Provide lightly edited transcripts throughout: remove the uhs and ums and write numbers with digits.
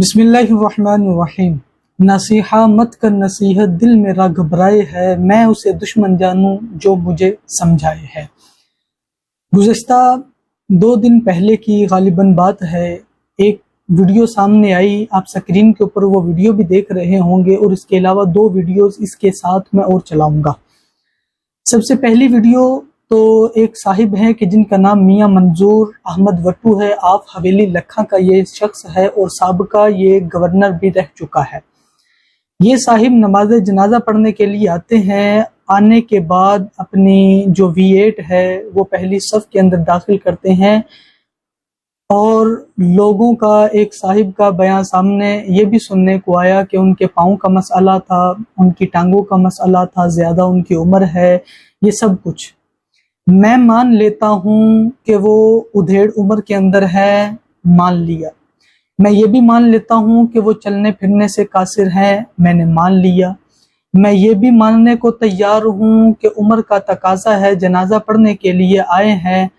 बिस्मिल्लाहिर्रहमानिर्रहीम। नसीहा मत कर नसीहत दिल मेरा घबराए है, मैं उसे दुश्मन जानूं जो मुझे समझाए है। गुज़श्ता 2 दिन पहले की गालिबन बात है, एक वीडियो सामने आई। आप स्क्रीन के ऊपर वो वीडियो भी देख रहे होंगे और इसके अलावा 2 वीडियोस इसके साथ मैं और चलाऊंगा। सबसे पहली वीडियो तो एक साहिब हैं कि जिनका नाम मियां मंजूर अहमद वट्टू है। आप हवेली लखा का ये शख्स है और साबका ये गवर्नर भी रह चुका है। ये साहिब नमाज जनाजा पढ़ने के लिए आते हैं। आने के बाद अपनी जो V8 है वो पहली सफ के अंदर दाखिल करते हैं और लोगों का एक साहिब का बयान सामने ये भी सुनने को आया कि उनके पाँव का मसला था, उनकी टांगों का मसला था, ज़्यादा उनकी उम्र है, ये सब कुछ मैं मान लेता हूँ कि वो उधेड़ उम्र के अंदर है, मान लिया। मैं ये भी मान लेता हूँ कि वो चलने फिरने से कासिर हैं, मैंने मान लिया। मैं ये भी मानने को तैयार हूँ कि उम्र का तकाजा है, जनाजा पढ़ने के लिए आए हैं,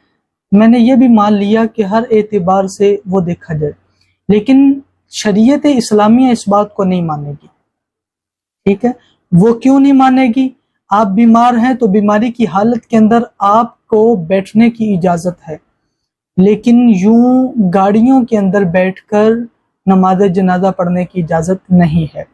मैंने ये भी मान लिया कि हर एतबार से वो देखा जाए। लेकिन शरीयत इस्लामिया इस बात को नहीं मानेगी। ठीक है, वो क्यों नहीं मानेगी? आप बीमार हैं तो बीमारी की हालत के अंदर आपको बैठने की इजाजत है, लेकिन यूं गाड़ियों के अंदर बैठकर नमाज जनाजा पढ़ने की इजाजत नहीं है।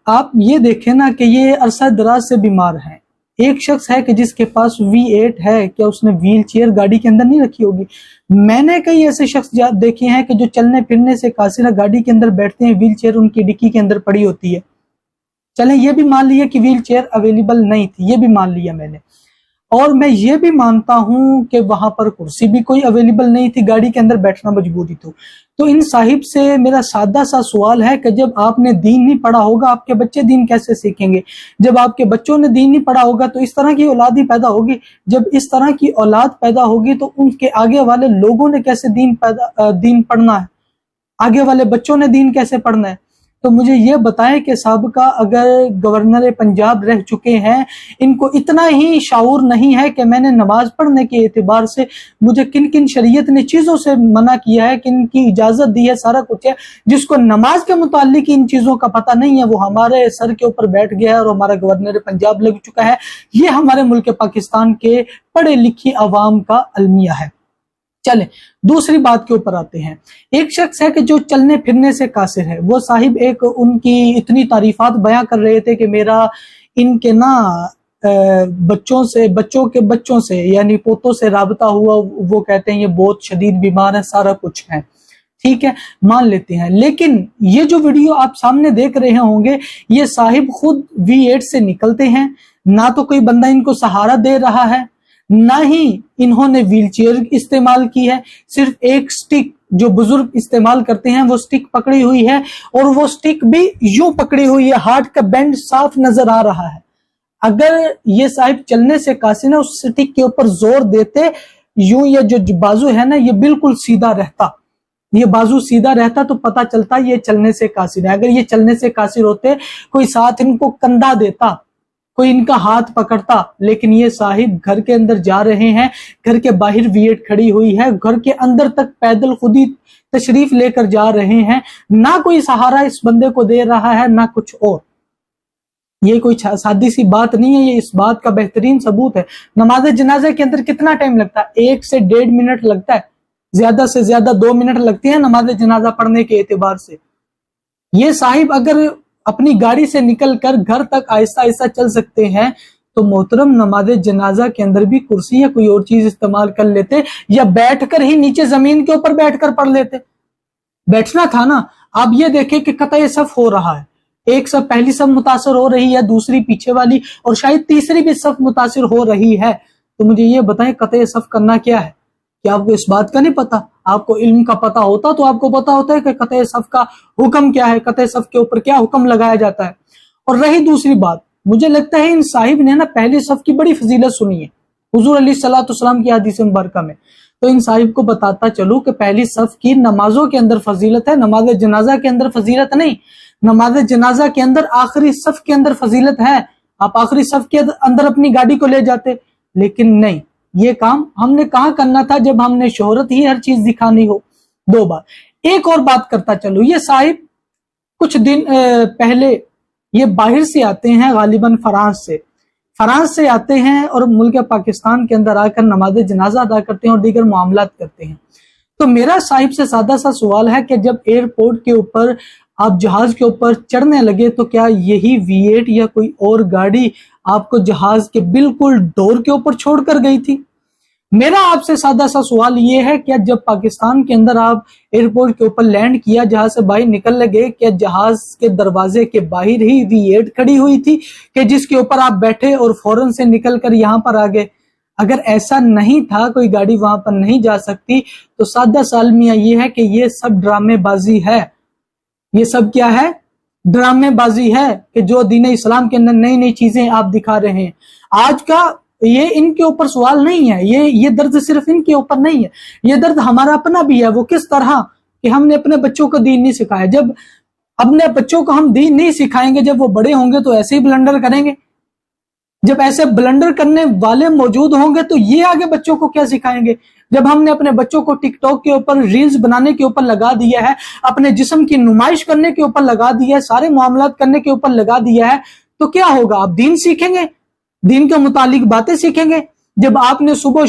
आप ये देखें ना कि ये अरसा दराज से बीमार हैं। एक शख्स है कि जिसके पास V8 है, क्या उसने व्हील चेयर गाड़ी के अंदर नहीं रखी होगी? मैंने कई ऐसे शख्स देखे हैं कि जो चलने फिरने से कासिर गाड़ी के अंदर बैठते हैं, व्हील चेयर उनकी डिक्की के अंदर पड़ी होती है। चलें ये भी मान लिया कि व्हील चेयर अवेलेबल नहीं थी, ये भी मान लिया मैंने। और मैं ये भी मानता हूं कि वहां पर कुर्सी भी कोई अवेलेबल नहीं थी, गाड़ी के अंदर बैठना मजबूरी तो इन साहिब से मेरा सादा सा सवाल है कि जब आपने दीन नहीं पढ़ा होगा, आपके बच्चे दीन कैसे सीखेंगे? जब आपके बच्चों ने दीन नहीं पढ़ा होगा तो इस तरह की औलाद ही पैदा होगी। जब इस तरह की औलाद पैदा होगी तो उनके आगे वाले लोगों ने कैसे दीन पढ़ना है? आगे वाले बच्चों ने दीन कैसे पढ़ना है? तो मुझे ये बताएं कि साबका अगर गवर्नर पंजाब रह चुके हैं, इनको इतना ही शाऊर नहीं है कि मैंने नमाज पढ़ने के एतबार से मुझे किन किन शरीयत ने चीज़ों से मना किया है, किन की इजाज़त दी है, सारा कुछ है। जिसको नमाज के मुतालिक इन चीज़ों का पता नहीं है वो हमारे सर के ऊपर बैठ गया है और हमारा गवर्नर पंजाब लग चुका है। ये हमारे मुल्क पाकिस्तान के पढ़े लिखी अवाम का अलमिया है। चले दूसरी बात के ऊपर आते हैं। एक शख्स है कि जो चलने फिरने से कासिर है। वो साहिब एक उनकी इतनी तारीफात बयां कर रहे थे कि मेरा इनके ना बच्चों से यानी पोतों से राबता हुआ। वो कहते हैं ये बहुत शदीद बीमार है, सारा कुछ है। ठीक है, मान लेते हैं। लेकिन ये जो वीडियो आप सामने देख रहे होंगे, ये साहिब खुद V8 से निकलते हैं, ना तो कोई बंदा इनको सहारा दे रहा है, ना ही इन्होंने व्हीलचेयर इस्तेमाल की है। सिर्फ एक स्टिक जो बुजुर्ग इस्तेमाल करते हैं वो स्टिक पकड़ी हुई है, और वो स्टिक भी यूं पकड़ी हुई है, हाथ का बैंड साफ नजर आ रहा है। अगर ये साहिब चलने से कासिर है, उस स्टिक के ऊपर जोर देते, यूं ये जो बाजू है ना ये बिल्कुल सीधा रहता, ये बाजू सीधा रहता तो पता चलता ये चलने से कासिर है। अगर ये चलने से कासिर होते, कोई साथ इनको कंधा देता, कोई इनका हाथ पकड़ता। लेकिन ये साहिब घर के अंदर जा रहे हैं, घर के बाहर V8 खड़ी हुई है, घर के अंदर तक पैदल खुद ही तशरीफ लेकर जा रहे हैं। ना कोई सहारा इस बंदे को दे रहा है, ना कुछ और। ये कोई सादी सी बात नहीं है, ये इस बात का बेहतरीन सबूत है। नमाज जनाजा के अंदर कितना टाइम लगता है? 1 से 1.5 मिनट लगता है, ज्यादा से ज्यादा 2 मिनट लगती है नमाज जनाजा पढ़ने के एतबार से। ये साहिब अगर अपनी गाड़ी से निकलकर घर तक आहिस्ता आहिस्ता चल सकते हैं तो मोहतरम नमाज जनाजा के अंदर भी कुर्सी या कोई और चीज इस्तेमाल कर लेते, या बैठकर ही नीचे जमीन के ऊपर बैठकर पढ़ लेते। बैठना था ना। आप ये देखें कि कतई सफ हो रहा है, एक सफ पहली सफ मुतासर हो रही है, दूसरी पीछे वाली, और शायद तीसरी भी सफ मुतासर हो रही है। तो मुझे ये बताएं कतई सफ करना क्या है? क्या आपको इस बात का नहीं पता? आपको इल्म का पता होता तो आपको पता होता है कि कतई सफ का हुक्म क्या है, कतई सफ के ऊपर क्या हुक्म लगाया जाता है। और रही दूसरी बात, मुझे लगता है इन साहिब ने ना पहली सफ की बड़ी फजीलत सुनी है हुजूर अलैहिस्सलाम की हदीस मुबारका में। तो इन साहिब को बताता चलूं कि पहली सफ की नमाजों के अंदर फजीलत है, नमाज जनाजा के अंदर फजीलत नहीं। नमाज जनाजा के अंदर आखिरी सफ के अंदर फजीलत है। आप आखिरी सफ के अंदर अपनी गाड़ी को ले जाते, लेकिन नहीं, ये काम हमने कहाँ करना था जब हमने शोहरत ही हर चीज दिखानी हो। 2 बार। ایک اور بات کرتا چلو، یہ صاحب کچھ دن پہلے یہ باہر سے آتے ہیں، غالباً فرانس سے آتے ہیں اور ملک پاکستان کے اندر آ کر نماز جنازہ ادا کرتے ہیں اور دیگر معاملات کرتے ہیں۔ تو میرا صاحب سے سادہ سا سوال ہے کہ جب ایئرپورٹ کے اوپر آپ جہاز کے اوپر چڑھنے لگے تو کیا یہی V8 یا کوئی اور گاڑی آپ کو جہاز کے بالکل ڈور کے اوپر چھوڑ کر گئی تھی؟ میرا آپ سے سادہ سا سوال یہ ہے کہ جب پاکستان کے اندر آپ ایئرپورٹ کے اوپر لینڈ کیا، جہاز سے باہر نکل لگے، کہ جہاز کے دروازے کے باہر ہی V8 کھڑی ہوئی تھی کہ جس کے اوپر آپ بیٹھے اور فوراً سے نکل کر یہاں پر آ گئے؟ اگر ایسا نہیں تھا، کوئی گاڑی وہاں پر نہیں جا سکتی، تو سادہ سالمیہ یہ ہے کہ یہ سب ڈرامے بازی ہے۔ یہ سب کیا ہے؟ ڈرامے بازی ہے، کہ جو دین اسلام کے اندر نئی نئی چیزیں آپ دکھا رہے ہیں۔ آج کا یہ ان کے اوپر سوال نہیں ہے، یہ درد صرف ان کے اوپر نہیں ہے، یہ درد ہمارا اپنا بھی ہے۔ وہ کس طرح کہ ہم نے اپنے بچوں کو دین نہیں سکھایا۔ جب اپنے بچوں کو ہم دین نہیں سکھائیں گے، جب وہ بڑے ہوں گے تو ایسے ہی بلنڈر کریں گے۔ جب ایسے بلنڈر کرنے والے موجود ہوں گے تو یہ آگے بچوں کو کیا سکھائیں گے؟ جب ہم نے اپنے بچوں کو ٹک ٹاک کے اوپر ریلز بنانے کے اوپر لگا دیا ہے، اپنے جسم کی نمائش کرنے کے اوپر لگا دیا ہے، سارے معاملات کرنے کے اوپر لگا دیا ہے، تو کیا ہوگا؟ آپ دین سیکھیں گے، دین کے متعلق باتیں سیکھیں گے؟ جب آپ نے صبح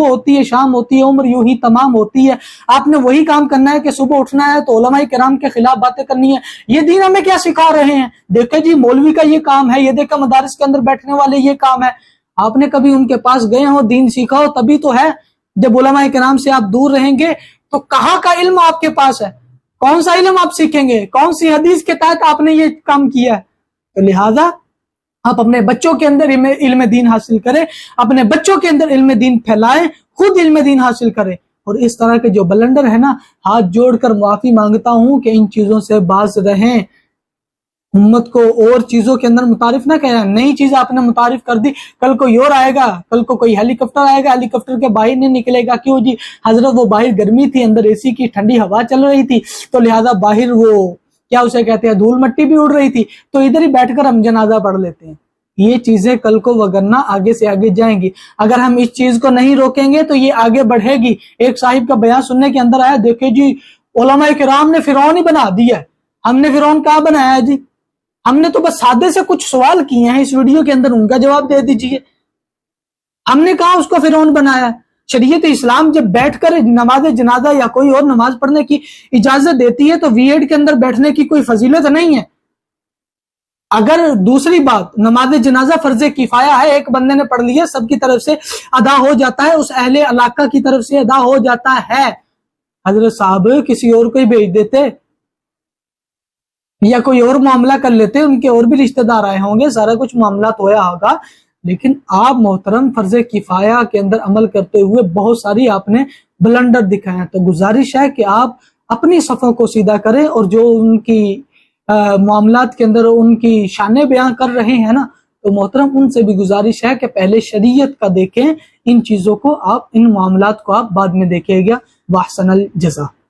ہوتی ہے، شام ہوتی ہے، عمر یوں ہی تمام ہوتی ہے، آپ نے وہی کام کرنا ہے کہ صبح اٹھنا ہے تو علماء کرام کے خلاف باتیں کرنی ہے۔ یہ دین ہمیں کیا سکھا رہے ہیں؟ دیکھیں جی، مولوی کا یہ کام ہے، یہ دیکھیں مدارس کے اندر بیٹھنے والے یہ کام ہے۔ آپ نے کبھی ان کے پاس گئے ہو، دین سیکھا ہو؟ تبھی تو ہے۔ جب علماء کرام سے آپ دور رہیں گے تو کہاں کا علم آپ کے پاس ہے؟ کون سا علم آپ سیکھیں گے؟ کون سی حدیث کے تحت آپ نے یہ کام کیا ہے؟ تو لہذا آپ اپنے بچوں کے اندر علم دین حاصل کریں، اپنے بچوں کے اندر علم دین پھیلائیں، خود علم دین حاصل کریں، اور اس طرح کے جو بلنڈر ہے نا، ہاتھ جوڑ کر معافی مانگتا ہوں کہ ان چیزوں سے باز رہیں۔ امت کو اور چیزوں کے اندر متعارف نہ کیا، نئی چیز آپ نے متعارف کر دی، کل کوئی اور آئے گا، کل کو کوئی ہیلی کاپٹر آئے گا، ہیلی کاپٹر کے باہر نہیں نکلے گا، کیوں جی حضرت وہ باہر گرمی تھی، اندر اے سی کی ٹھنڈی ہوا چل رہی تھی، تو لہذا باہر وہ کیا اسے کہتے ہیں، دھول مٹی بھی اڑ رہی تھی، تو ادھر ہی بیٹھ کر ہم جنازہ پڑھ لیتے ہیں۔ یہ چیزیں کل کو وگرنہ آگے سے آگے جائیں گی۔ اگر ہم اس چیز کو نہیں روکیں گے تو یہ آگے بڑھے گی۔ ایک صاحب کا بیان سننے کے اندر آیا، دیکھیں جی علماء کرام نے فرعون ہی بنا دیا ہے۔ ہم نے فرعون کہاں بنایا ہے جی؟ ہم نے تو بس سادے سے کچھ سوال کیے ہیں اس ویڈیو کے اندر، ان کا جواب دے دیجئے۔ ہم نے کہا اس کو فرعون بنایا ہے؟ شریعت اسلام جب بیٹھ کر نماز جنازہ یا کوئی اور نماز پڑھنے کی اجازت دیتی ہے تو V8 کے اندر بیٹھنے کی کوئی فضیلت نہیں ہے۔ اگر دوسری بات، نماز جنازہ فرض کفایہ ہے، ایک بندے نے پڑھ لیا، سب کی طرف سے ادا ہو جاتا ہے، اس اہل علاقہ کی طرف سے ادا ہو جاتا ہے۔ حضرت صاحب کسی اور کو ہی بھیج دیتے یا کوئی اور معاملہ کر لیتے، ان کے اور بھی رشتہ دار آئے ہوں گے، سارا کچھ معاملات ہویا ہوگا، لیکن آپ محترم فرض کفایہ کے اندر عمل کرتے ہوئے بہت ساری آپ نے بلنڈر دکھائے ہیں۔ تو گزارش ہے کہ آپ اپنی صفوں کو سیدھا کریں، اور جو ان کی معاملات کے اندر ان کی شانیں بیان کر رہے ہیں نا، تو محترم ان سے بھی گزارش ہے کہ پہلے شریعت کا دیکھیں، ان چیزوں کو آپ، ان معاملات کو آپ بعد میں دیکھیں گا۔ واحسن الجزا۔